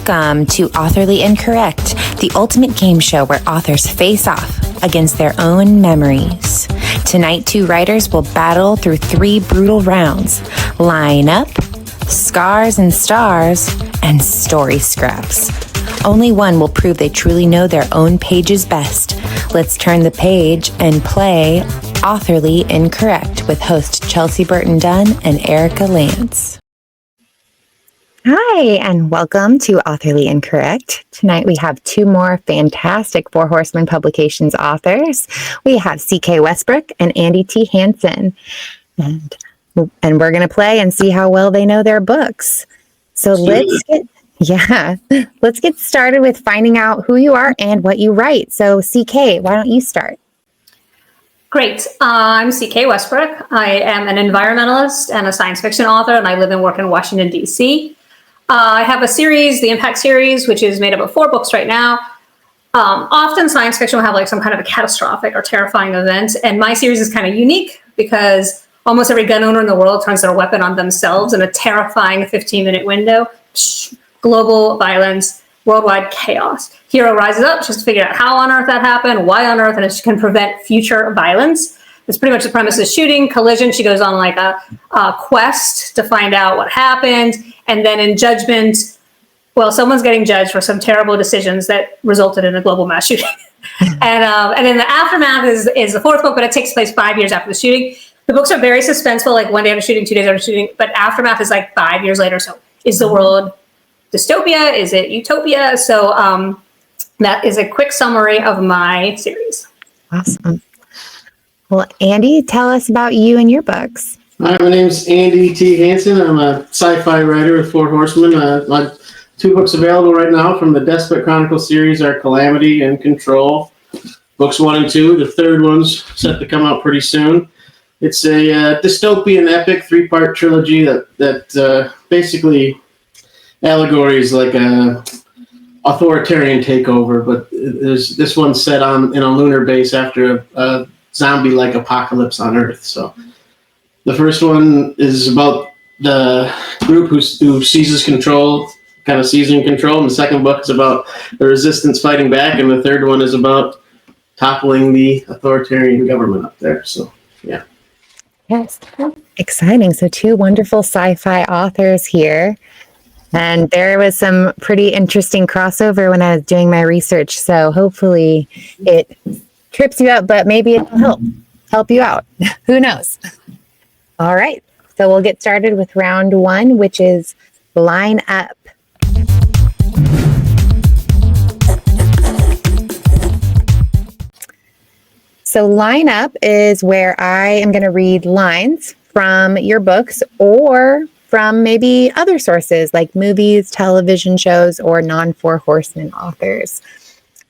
Welcome to Authorly Incorrect, the ultimate game show where authors face off against their own memories. Tonight, two writers will battle through 3 brutal rounds. Line up, scars and stars, and story scraps. Only one will prove they truly know their own pages best. Let's turn the page and play Authorly Incorrect with host Chelsea Burton Dunn and Erica Lance. Hi, and welcome to Authorly Incorrect. Tonight we have 2 more fantastic Four Horsemen Publications authors. We have C.K. Westbrook and Andy T. Hanson. And we're going to play and see how well they know their books. So let's get started with finding out who you are and what you write. So CK, why don't you start? Great. I'm C.K. Westbrook. I am an environmentalist and a science fiction author, and I live and work in Washington, D.C. I have a series, the Impact series, which is made up of 4 books right now. Often science fiction will have like some kind of a catastrophic or terrifying event, and my series is kind of unique because almost every gun owner in the world turns their weapon on themselves in a terrifying 15-minute window. Global violence, worldwide chaos. Hero rises up just to figure out how on earth that happened, why on earth, and it can prevent future violence. It's pretty much the premise of shooting, collision. She goes on like a quest to find out what happened. And then in judgment, well, someone's getting judged for some terrible decisions that resulted in a global mass shooting. And then the aftermath is the 4th book, but it takes place 5 years after the shooting. The books are very suspenseful, like one day after shooting, 2 days after shooting, but aftermath is like 5 years later. So is the world dystopia? Is it utopia? So that is a quick summary of my series. Awesome. Well, Andy, tell us about you and your books. Hi, my name's AndyTHanson. I'm a sci-fi writer with Four Horsemen. My 2 books available right now from the Despot Chronicle series are Calamity and Control, books 1 and 2. The 3rd one's set to come out pretty soon. It's a dystopian epic 3-part trilogy that basically allegories like a authoritarian takeover, but this one's set in a lunar base after a zombie-like apocalypse on Earth. So the first one is about the group who seizes control, kind of seizing control, and the second book is about the resistance fighting back, and the 3rd one is about toppling the authoritarian government up there. So, yeah. Yes, exciting. So 2 wonderful sci-fi authors here. And there was some pretty interesting crossover when I was doing my research. So hopefully it trips you up, but maybe it'll help you out. Who knows? All right. So we'll get started with round 1, which is line up. So line up is where I am going to read lines from your books or from maybe other sources like movies, television shows, or non-Four Horsemen authors.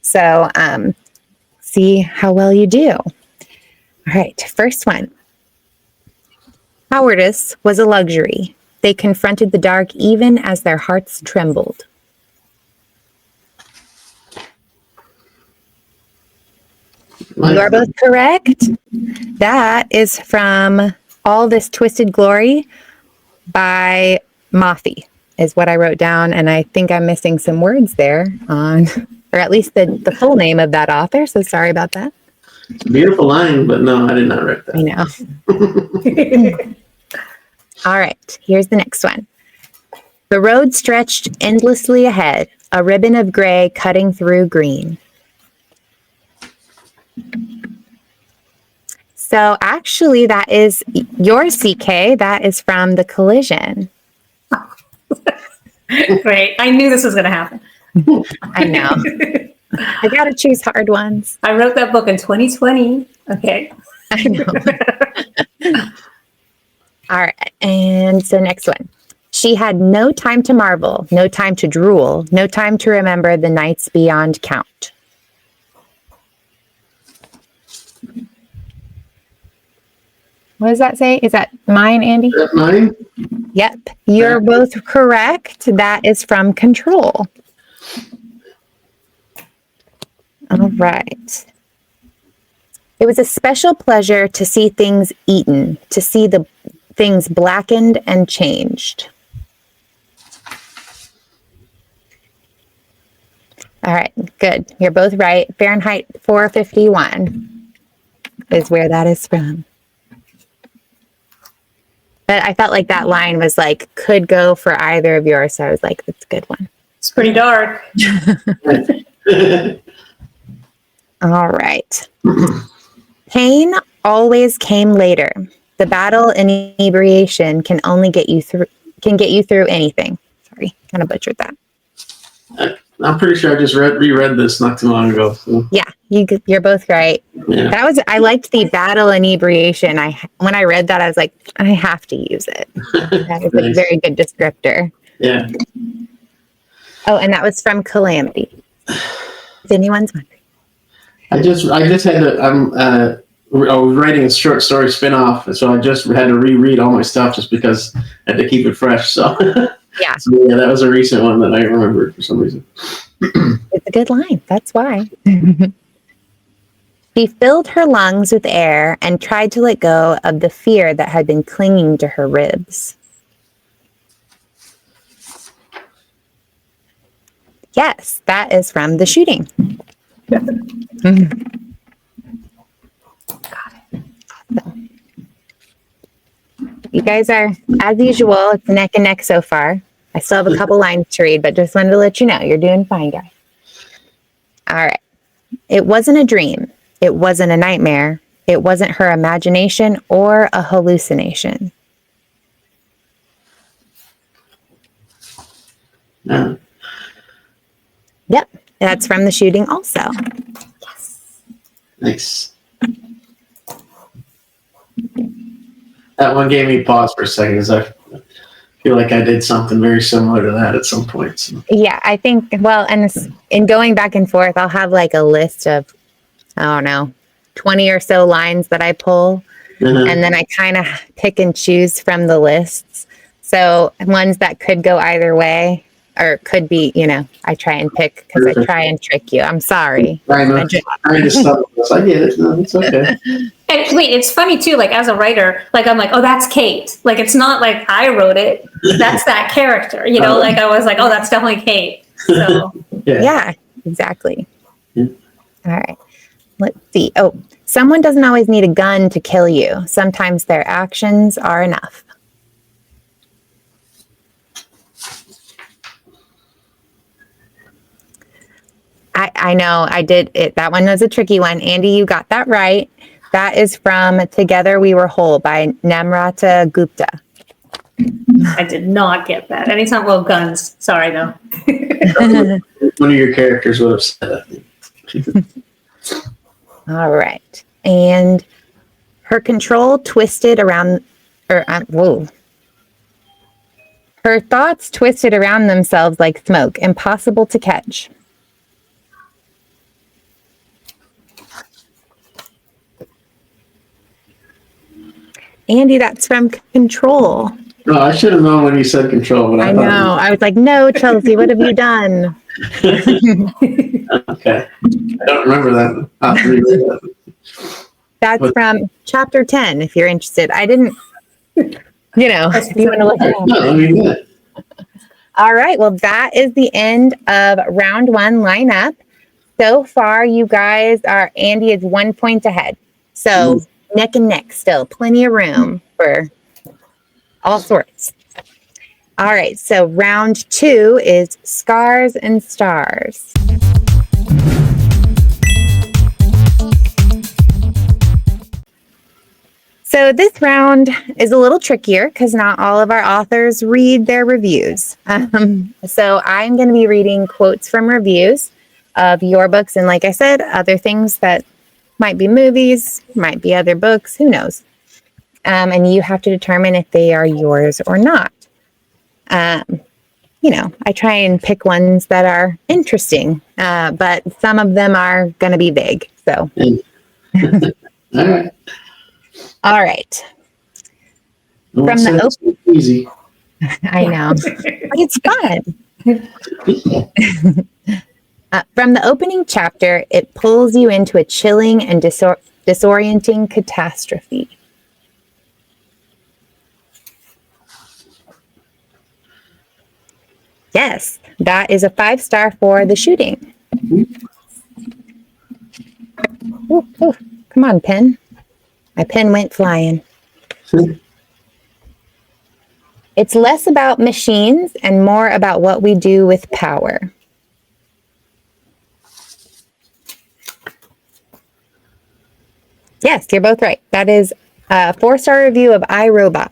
So see how well you do. All right, first one. Cowardice was a luxury. They confronted the dark even as their hearts trembled. You are both correct. That is from All This Twisted Glory by Mafi, is what I wrote down, and I think I'm missing some words there on, or at least the full name of that author, so sorry about that. It's a beautiful line, but no, I did not write that. I know. All right, here's the next one. The road stretched endlessly ahead, a ribbon of gray cutting through green. So actually, that is your CK. That is from The Collision. Great. I knew this was going to happen. I know. I got to choose hard ones. I wrote that book in 2020. Okay. I know. All right. And so next one. She had no time to marvel, no time to drool, no time to remember the nights beyond count. What does that say? Is that mine, Andy? Is that mine? Yep. You're both correct. That is from Control. All right. It was a special pleasure to see things eaten, to see the things blackened and changed. All right, good. You're both right. Fahrenheit 451 is where that is from. But I felt like that line was like, could go for either of yours. So I was like, that's a good one. It's pretty dark. All right. Pain always came later. The battle inebriation can only get you through anything. Sorry, kind of butchered that. I'm pretty sure I just reread this not too long ago. So. Yeah, you're both right. Yeah. I liked the battle inebriation. When I read that, I was like, I have to use it. That was Nice. a very good descriptor. Yeah. Oh, and that was from Calamity. If anyone's wondering. I just had to. I was writing a short story spinoff, so I just had to reread all my stuff just because I had to keep it fresh. So Yeah. So, yeah, that was a recent one that I remembered for some reason. It's a good line. That's why. She filled her lungs with air and tried to let go of the fear that had been clinging to her ribs. Yes, that is from The Shooting. Awesome. You guys are, as usual, it's neck and neck so far. I still have a couple lines to read, but just wanted to let you know you're doing fine, guys. All right. It wasn't a dream. It wasn't a nightmare. It wasn't her imagination or a hallucination. Yeah. Yep. That's from The Shooting also. Yes. Nice. That one gave me pause for a second because I feel like I did something very similar to that at some point. So. Yeah, I think, well, and in going back and forth, I'll have like a list of, I don't know, 20 or so lines that I pull. Mm-hmm. And then I kind of pick and choose from the lists. So ones that could go either way or could be, I try and pick because I try and trick you. I'm sorry. I know. I just thought I get it. No, it's okay. And wait, it's funny too, like as a writer, like I'm like, oh, that's Kate. Like it's not like I wrote it. That's that character. Like I was like, oh, that's definitely Kate. So yeah, exactly. Yeah. All right. Let's see. Oh, someone doesn't always need a gun to kill you. Sometimes their actions are enough. I know I did it. That one was a tricky one. Andy, you got that right. That is from Together We Were Whole by Namrata Gupta. I did not get that. Anytime, well, guns. Sorry, though. One of your characters would have said that. All right. And her control twisted around, whoa. Her thoughts twisted around themselves like smoke, impossible to catch. Andy, that's from Control. No, I should have known when you said Control. But I know. I was like, no, Chelsea, what have you done? Okay. I don't remember that. I'll have to reread that. That's from Chapter 10, if you're interested. I didn't, if you want to look it up. No, I mean that. All right. Well, that is the end of round one lineup. So far, you guys Andy is 1 point ahead. So neck and neck still. Plenty of room for all sorts. All right. So round two is Scars and Stars. So this round is a little trickier because not all of our authors read their reviews. So I'm going to be reading quotes from reviews of your books. And like I said, other things that might be movies, might be other books, who knows? And you have to determine if they are yours or not. I try and pick ones that are interesting, but some of them are going to be vague. So. All right. All right. From the easy. I know, but it's fun. From the opening chapter, it pulls you into a chilling and disorienting catastrophe. Yes, that is a 5-star for The Shooting. Ooh, ooh. Come on, pen. My pen went flying. It's less about machines and more about what we do with power. Yes, you're both right. That is a 4-star review of iRobot.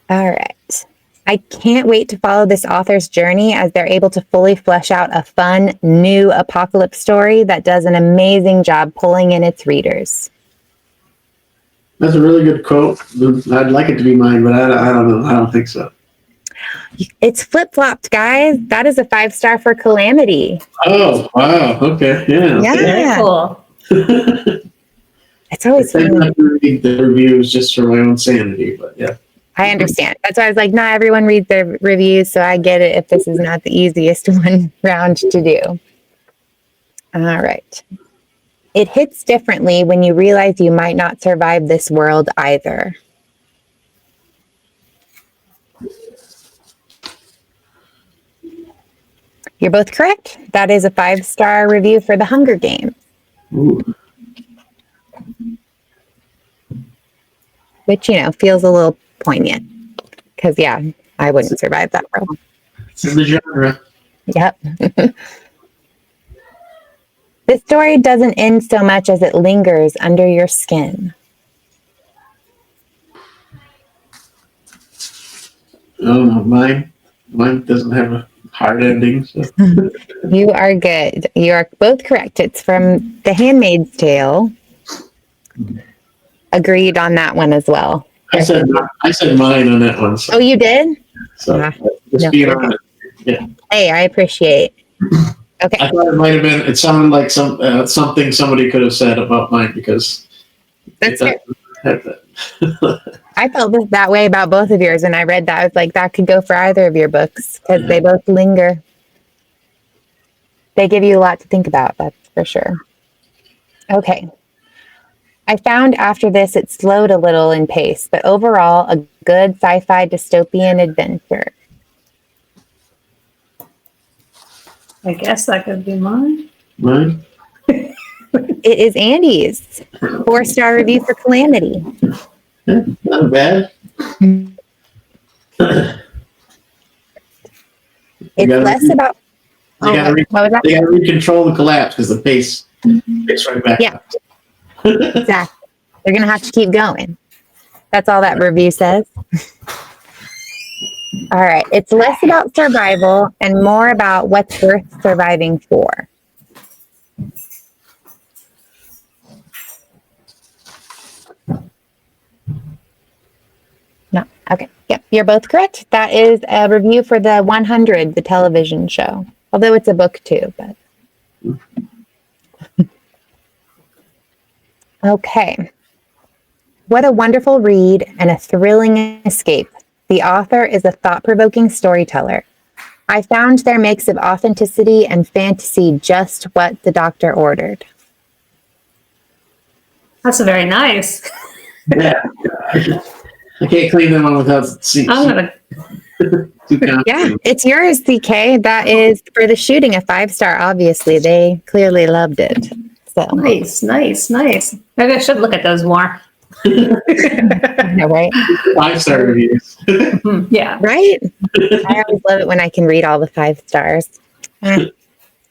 All right. I can't wait to follow this author's journey as they're able to fully flesh out a fun, new apocalypse story that does an amazing job pulling in its readers. That's a really good quote. I'd like it to be mine, but I don't know. I don't think so. It's flip-flopped, guys. That is a 5-star for Calamity. Oh, wow. Okay. Yeah. Yeah. Very cool. It's always I fun. have to read the reviews just for my own sanity, but yeah. I understand. That's why I was like, not everyone reads their reviews, so I get it if this is not the easiest one round to do. All right. It hits differently when you realize you might not survive this world either. You're both correct. That is a 5-star review for The Hunger Games. Ooh. Which, feels a little poignant. Because, yeah, I wouldn't survive that world. It's in the genre. Yep. This story doesn't end so much as it lingers under your skin. Oh, mine doesn't have a hard ending. So. You are good. You are both correct. It's from The Handmaid's Tale. Agreed on that one as well. I said mine on that one. So. Oh, you did? So just being honest. Yeah. Hey, I appreciate. Okay. I thought it might have been. It sounded like something somebody could have said about mine because That's it fair. have that. I felt that way about both of yours, and I read that. I was like, that could go for either of your books because they both linger. They give you a lot to think about, that's for sure. Okay. I found after this it slowed a little in pace, but overall, a good sci-fi dystopian adventure. I guess that could be mine. Mine? It is Andy's 4-star review for Calamity. Yeah, not bad. It's less about. They got to recontrol the collapse because the pace picks right back. Yeah, exactly. They're gonna have to keep going. That's all that review says. All right. It's less about survival and more about what's worth surviving for. No. Okay. Yep. You're both correct. That is a review for the 100, the television show. Although it's a book too, but. Okay. What a wonderful read and a thrilling escape. The author is a thought-provoking storyteller. I found their mix of authenticity and fantasy just what the doctor ordered. That's very nice. Yeah. I can't clean them on without seeing. I'm gonna. Yeah, it's yours, CK. That is for the shooting, a 5-star. Obviously, they clearly loved it. So Nice. Maybe I should look at those more. I know, right? 5-star reviews. Yeah. Right? I always love it when I can read all the 5 stars.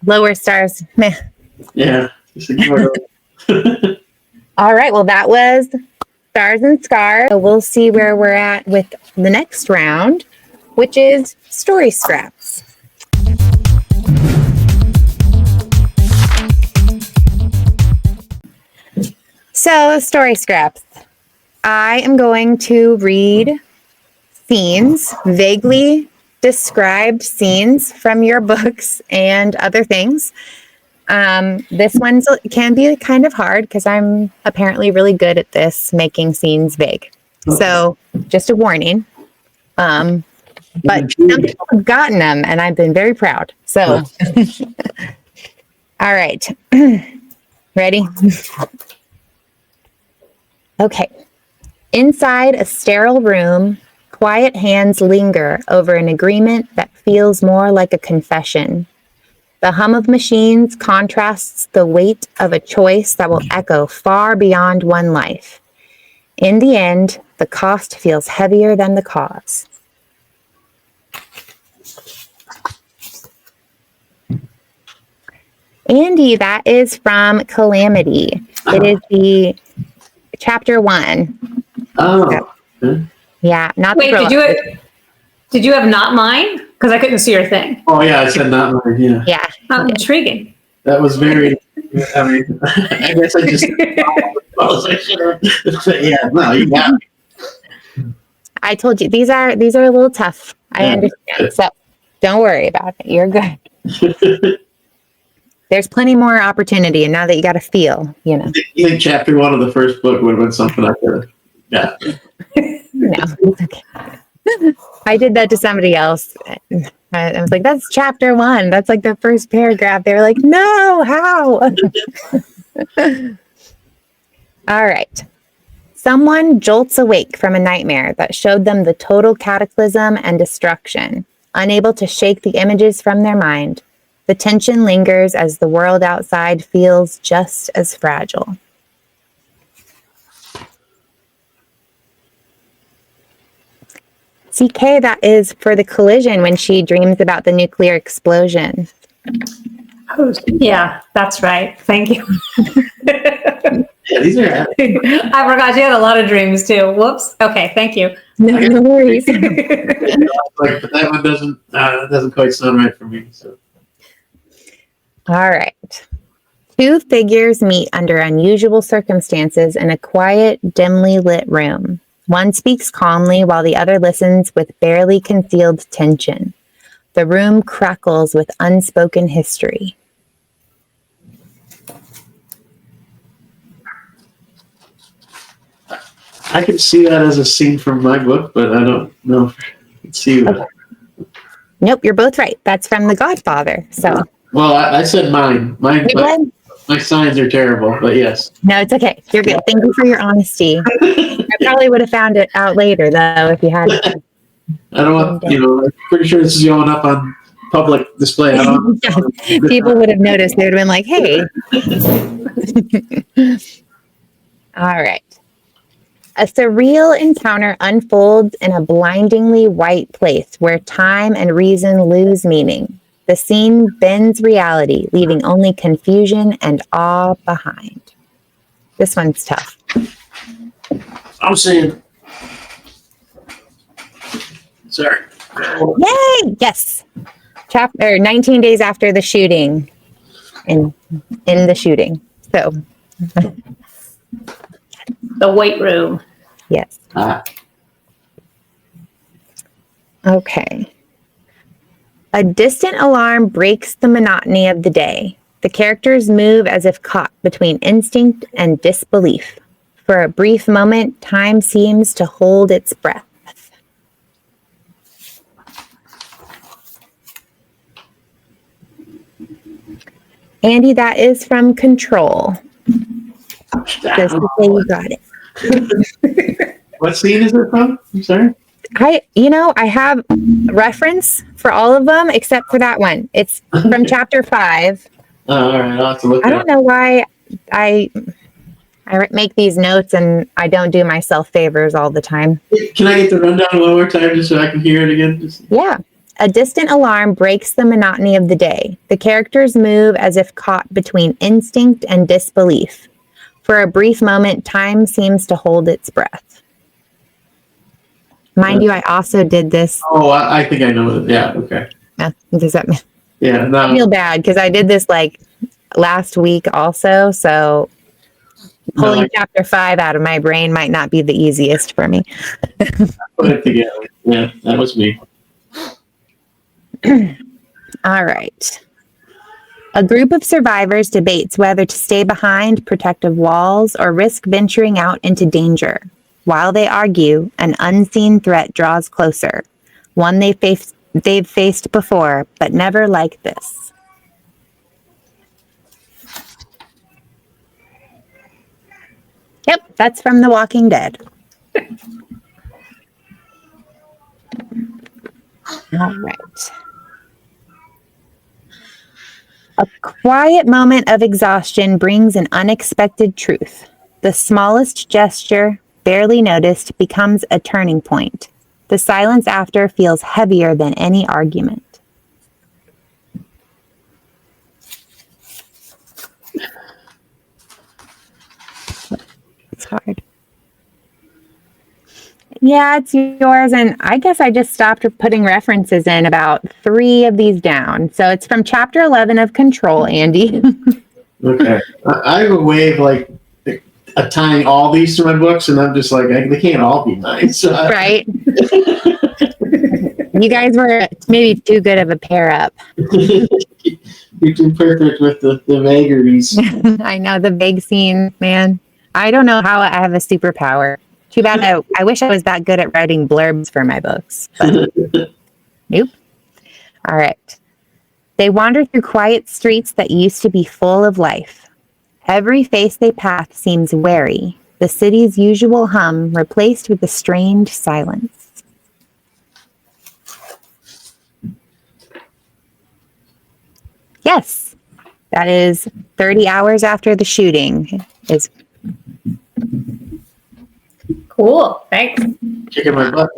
Lower stars, meh. Yeah. Just ignore them. All right, well, that was Stars and Scars. So we'll see where we're at with the next round, which is story scraps. So, story scraps. I am going to read scenes, vaguely described scenes from your books and other things. This one can be kind of hard because I'm apparently really good at this, making scenes vague. So, just a warning. But some people have gotten them, and I've been very proud. So, all right. Ready? Okay. Inside a sterile room, Quiet hands linger over an agreement that feels more like a confession. The hum of machines contrasts the weight of a choice that will echo far beyond one life. In the end, the cost feels heavier than the cause. Andy, that is from Calamity. It is the chapter 1. Oh. Yeah, not Wait, the did you have not mine? Because I couldn't see your thing. Oh, yeah, I said not mine, yeah. Yeah. Intriguing. That was very, I mean, I guess I just, well, as I should have. Yeah, no, you got me. I told you, these are a little tough. I Yeah. understand. So don't worry about it. You're good. There's plenty more opportunity, and now that you got to feel, you know. You think chapter 1 of the first book would have been something I could have got? No, it's okay. I did that to somebody else. I was like, that's chapter 1. That's like the first paragraph. They were like, no, how? All right. Someone jolts awake from a nightmare that showed them the total cataclysm and destruction. Unable to shake the images from their mind, the tension lingers as the world outside feels just as fragile. CK, that is for the collision when she dreams about the nuclear explosion. Oh, yeah, that's right. Thank you. Yeah, these are. I forgot you had a lot of dreams too. Whoops. Okay, thank you. No worries. Like, but that one doesn't quite sound right for me. So. All right. Two figures meet under unusual circumstances in a quiet, dimly lit room. One speaks calmly while the other listens with barely concealed tension. The room crackles with unspoken history. I could see that as a scene from my book, but I don't know if I can see that. Okay. Nope, you're both right. That's from The Godfather. So. Well, I said mine. My signs are terrible, but yes. No, it's okay. You're good. Thank you for your honesty. I probably would have found it out later, though, if you had. I don't want, I'm pretty sure this is going up on public display. I don't, Yeah, people would have noticed. They would have been like, hey. All right. A surreal encounter unfolds in a blindingly white place where time and reason lose meaning. The scene bends reality, leaving only confusion and awe behind. This one's tough. I'm saying. Sorry. Yay! Yes. Chapter 19 days after the shooting. In the shooting. So. The weight room. Yes. Okay. A distant alarm breaks the monotony of the day. The characters move as if caught between instinct and disbelief. For a brief moment, time seems to hold its breath. Andy, that is from Control. Just to say you got it. What scene is it from? I'm sorry. I have reference for all of them except for that one. It's from chapter 5. Oh, all right, I'll have to look. I don't know why I make these notes and I don't do myself favors all the time. Can I get the rundown one more time just so I can hear it again? Yeah. A distant alarm breaks the monotony of the day. The characters move as if caught between instinct and disbelief. For a brief moment, time seems to hold its breath. Mind you, I also did this. Oh, I think I know it. Yeah, okay. Does that mean? Yeah, no. I feel bad because I did this like last week also, so pulling chapter 5 out of my brain might not be the easiest for me. Put it together. Yeah, that was me. All right. A group of survivors debates whether to stay behind protective walls or risk venturing out into danger. While they argue, an unseen threat draws closer, one they've faced before, but never like this. Yep, that's from The Walking Dead. All right. A quiet moment of exhaustion brings an unexpected truth. The smallest gesture, barely noticed, becomes a turning point. The silence after feels heavier than any argument. It's hard. Yeah, it's yours. And I guess I just stopped putting references in about 3 of these down. So it's from chapter 11 of Control, Andy. Okay. I have a way of like tying all these to my books, and I'm just like, they can't all be mine. So Right? You guys were maybe too good of a pair up. You're too perfect with the vagaries. I know, the vague scene, man. I don't know how I have a superpower. Too bad I wish I was that good at writing blurbs for my books. But nope. All right. They wander through quiet streets that used to be full of life. Every face they pass seems wary, the city's usual hum replaced with a strained silence. Yes, that is 30 hours after the shooting. Is Cool. Thanks. Kicking my butt.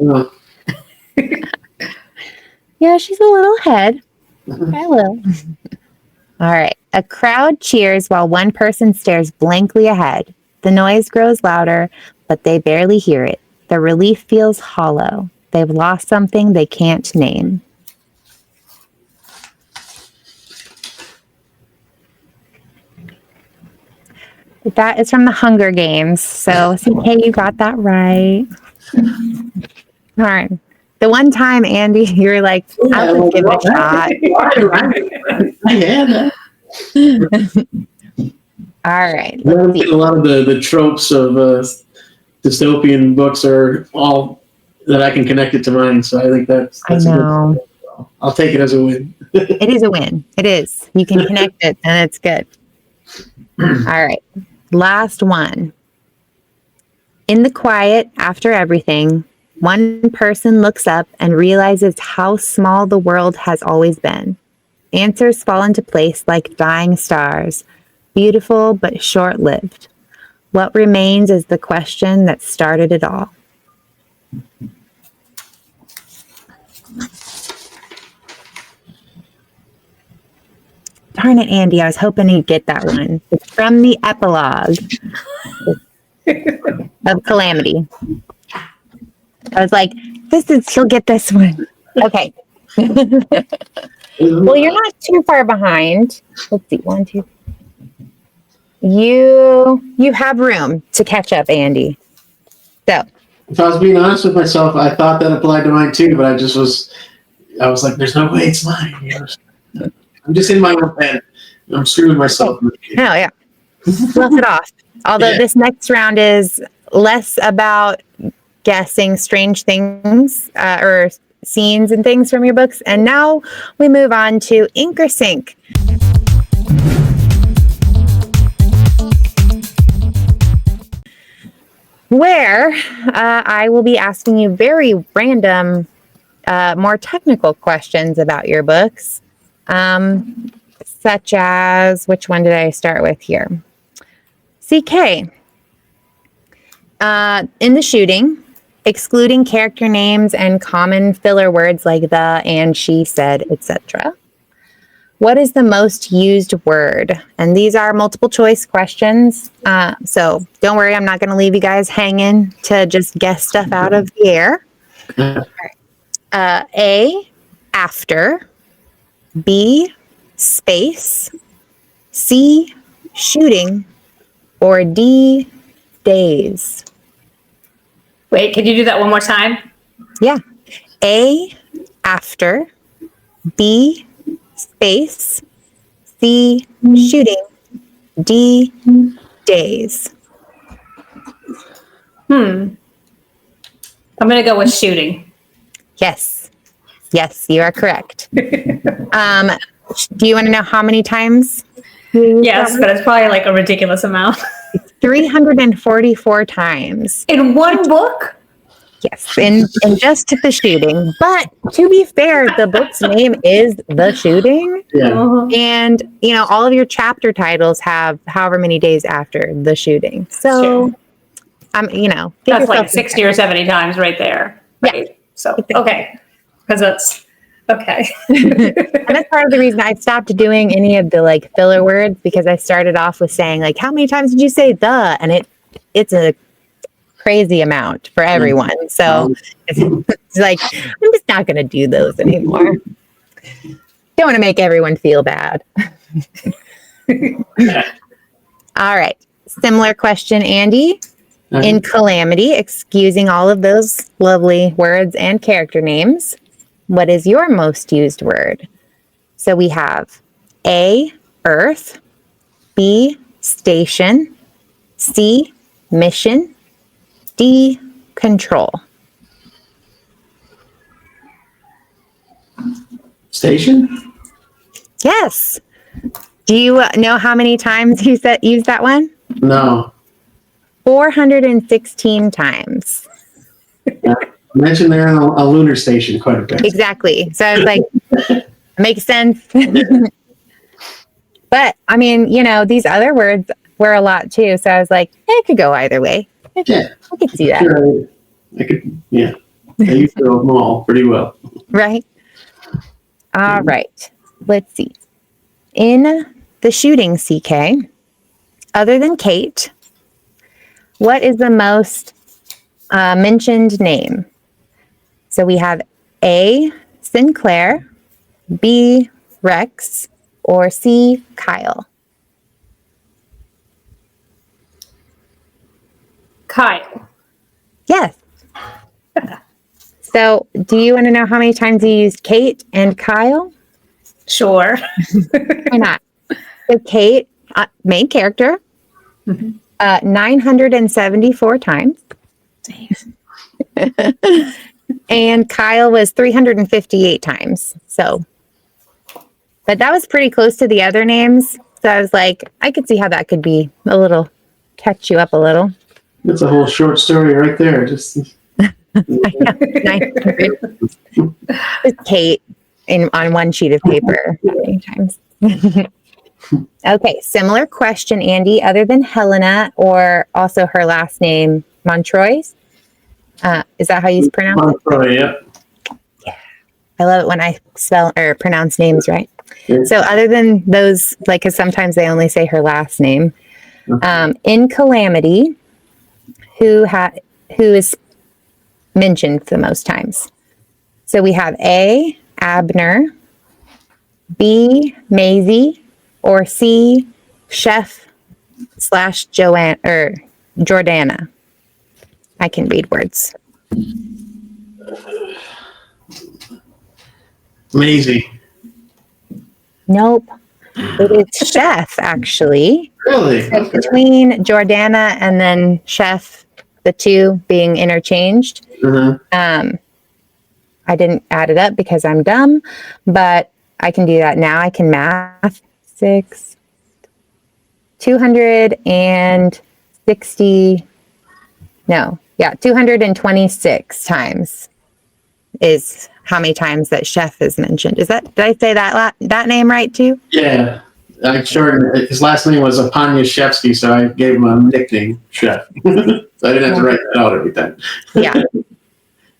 Yeah, she's a little ahead. I will. All right. A crowd cheers while one person stares blankly ahead. The noise grows louder, but they barely hear it. The relief feels hollow. They've lost something they can't name. That is from the Hunger Games. So, CK, you got that right. All right. The one time, Andy, you were like, I'll just give it a shot. Yeah. All right. A lot of the tropes of dystopian books are all that I can connect it to mine. So I think that's I know. Good. I'll take it as a win. It is a win. It is. You can connect it, and it's good. All right. Last one. In the quiet, after everything, one person looks up and realizes how small the world has always been. Answers fall into place like dying stars, beautiful but short-lived. What remains is the question that started it all. Darn it, Andy. I was hoping you'd get that one. It's from the epilogue of Calamity. I was like, she'll get this one. Okay. Well, you're not too far behind. Let's see, 1, 2. You have room to catch up, Andy. So. If I was being honest with myself, I thought that applied to mine too, but I was like, there's no way it's mine. I'm just in my own head. I'm screwing myself. Oh, yeah. Bluff it off. Although this next round is less about guessing strange things or scenes and things from your books. And now we move on to Ink or Sink. Where I will be asking you very random, more technical questions about your books. Such as, which one did I start with here? CK. In the shooting, excluding character names and common filler words like the, and, she, said, etc. What is the most used word? And these are multiple choice questions. So don't worry, I'm not going to leave you guys hanging to just guess stuff out of the air. A, after. B, space. C, shooting. Or D, days. Wait, can you do that one more time? Yeah. A, after. B, space. C, shooting. D, days. I'm going to go with shooting. Yes. Yes, you are correct. Do you want to know how many times? Yes, but it's probably like a ridiculous amount. 344 times. In one book? Yes, and just the shooting. But to be fair, the book's name is The Shooting. Yeah. And, all of your chapter titles have however many days after the shooting. So, give That's yourself like 60 or 70 times right there. Yeah. Right? So, okay. Because that's, okay. And that's part of the reason I stopped doing any of the filler words, because I started off with saying how many times did you say the? And it's a crazy amount for everyone. So it's like, I'm just not going to do those anymore. Don't want to make everyone feel bad. All right. Similar question, Andy. In Calamity, excusing all of those lovely words and character names, what is your most used word? So we have A, Earth, B, station, C, mission, D, control. Station? Yes. Do you know how many times you used that one? No. 416 times. Mentioned they're on a lunar station quite a bit. Exactly. So I was like, makes sense. But I mean, these other words were a lot too. So I was like, it could go either way. I could see that. Sure. I could, yeah. I used to know them all pretty well. Right. All right. Let's see. In the shooting, CK, other than Kate, what is the most mentioned name? So we have A, Sinclair, B, Rex, or C, Kyle. Kyle. Yes. So do you want to know how many times you used Kate and Kyle? Sure. Why not? So Kate, main character, 974 times. And Kyle was 358 times. So, but that was pretty close to the other names. So I was like, I could see how that could be a little, catch you up a little. That's a whole short story right there. Just I know, 900. Just Kate on one sheet of paper many times. Okay, similar question, Andy. Other than Helena, or also her last name, Montroy. Is that how you pronounce it? Montroy, yeah. I love it when I spell or pronounce names right. Yeah. So other than those, because sometimes they only say her last name. In Calamity, who is mentioned the most times? So we have A, Abner, B, Maisie, or C, Chef / Joanne or Jordana. I can read words. Maisie. Nope. It is Chef, actually. Really? So between Jordana and then Chef, the two being interchanged. I didn't add it up because I'm dumb, but I can do that now. I can math. 226 times is how many times that Chef is mentioned. Did I say that name right too? Yeah. I shortened it. His last name was Apanyashevsky, so I gave him a nickname, Chef. So I didn't have to write that out every time. Yeah.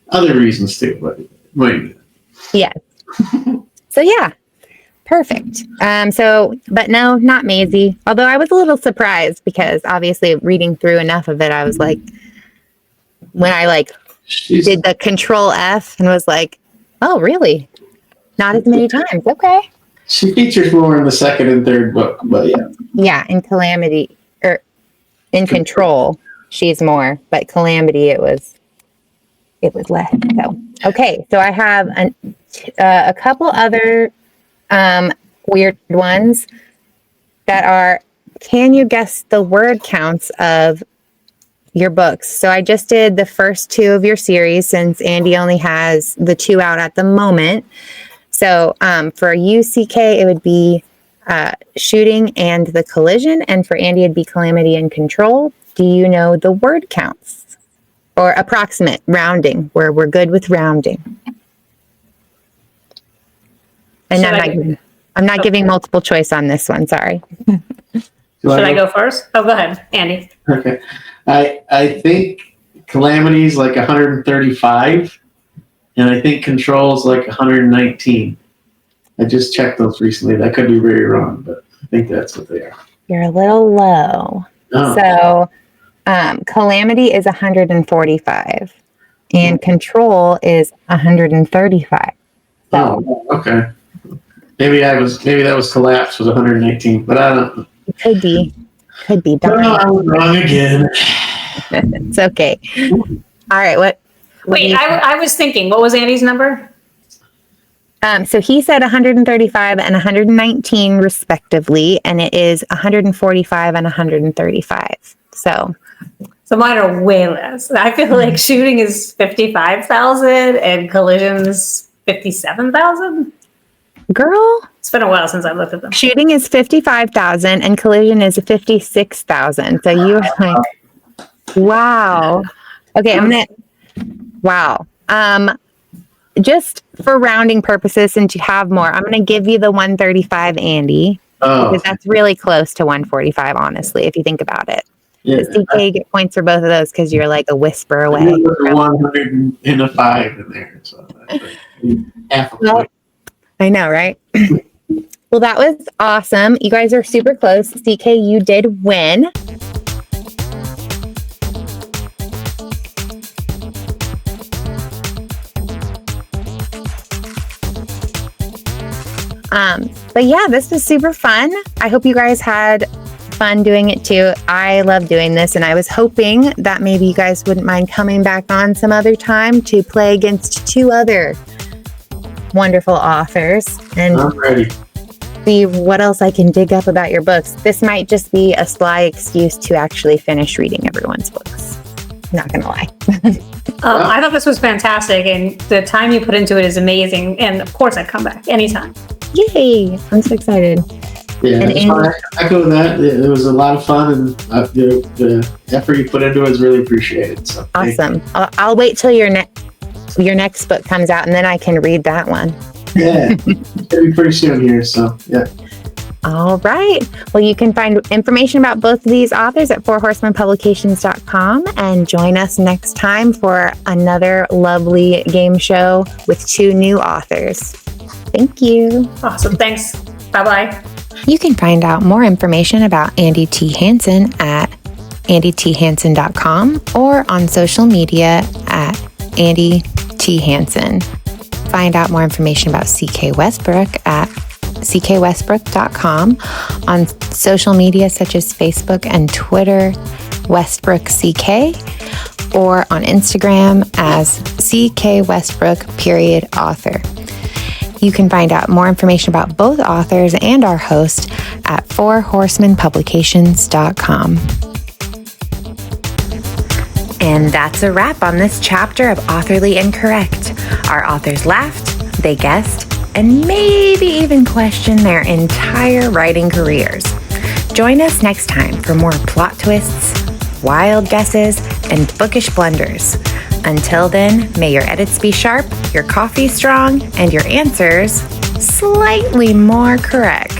Other reasons too, but wait. Yeah. So yeah. Perfect. But no, not Maisie. Although I was a little surprised because obviously reading through enough of it, I was like, when I did the Control F and was like, oh, really? Not as many times. Okay. She features more in the second and third book, but yeah. Yeah, in Calamity, or in Control, she's more, but Calamity, it was less. So, okay. So I have a couple other weird ones that are, can you guess the word counts of your books? So I just did the first two of your series since Andy only has the two out at the moment. So for UCK, it would be Shooting and the Collision, and for Andy, it'd be Calamity and Control. Do you know the word counts? or approximate rounding, where we're good with rounding. And I'm not giving multiple choice on this one. Sorry. Should I go first? Oh, go ahead, Andy. Okay. I think Calamity's like 135, and I think Control's like 119. I just checked those recently. That could be very wrong, but I think that's what they are. You're a little low. Oh. So Calamity is 145 and Control is 135. So Oh, okay. Maybe that was Collapse was 119, but I don't know. it could be. Oh, I was wrong again. It's okay. All right. Wait, I was thinking, what was Andy's number? So he said 135 and 119 respectively, and it is 145 and 135. So mine are way less. I feel like shooting is 55,000 and collisions 57,000. girl, It's been a while since I've looked at them. shooting is 55,000 and collision is 56,000. So you're like, wow. Okay, wow. Just for rounding purposes, since you have more, I'm gonna give you the 135, Andy. Oh, Because that's really close to 145, honestly, if you think about it. yeah. CK get points for both of those because you're like a whisper away. I put 105 in there, so that's like half a point. I know, right? Well, that was awesome. You guys are super close. CK, you did win. But yeah, this was super fun. I hope you guys had fun doing it too. I love doing this, and I was hoping that maybe you guys wouldn't mind coming back on some other time to play against two other wonderful authors and I'm ready. see what else I can dig up about your books. This might just be a sly excuse to actually finish reading everyone's books. Not gonna lie. I thought this was fantastic, and the time you put into it is amazing. And of course, I'd come back anytime. Yay! I'm so excited. Yeah, And I echo that. It was a lot of fun, and the effort you put into it is really appreciated. So Awesome. I'll wait till your next book comes out, and then I can read that one. Yeah, it'll be pretty soon here. So yeah. All right. Well, you can find information about both of these authors at fourhorsemenpublications.com, and join us next time for another lovely game show with two new authors. Thank you. Awesome. Thanks. Bye-bye. You can find out more information about AndyTHanson at AndyTHanson.com or on social media at AndyTHanson. Find out more information about CK Westbrook at ckwestbrook.com, on social media such as Facebook and Twitter, Westbrook CK, or on Instagram as CK Westbrook _author. You can find out more information about both authors and our host at fourhorsemenpublications.com. And that's a wrap on this chapter of Authorly Incorrect. Our authors laughed, they guessed, and maybe even questioned their entire writing careers. Join us next time for more plot twists, wild guesses, and bookish blunders. Until then, may your edits be sharp, your coffee strong, and your answers slightly more correct.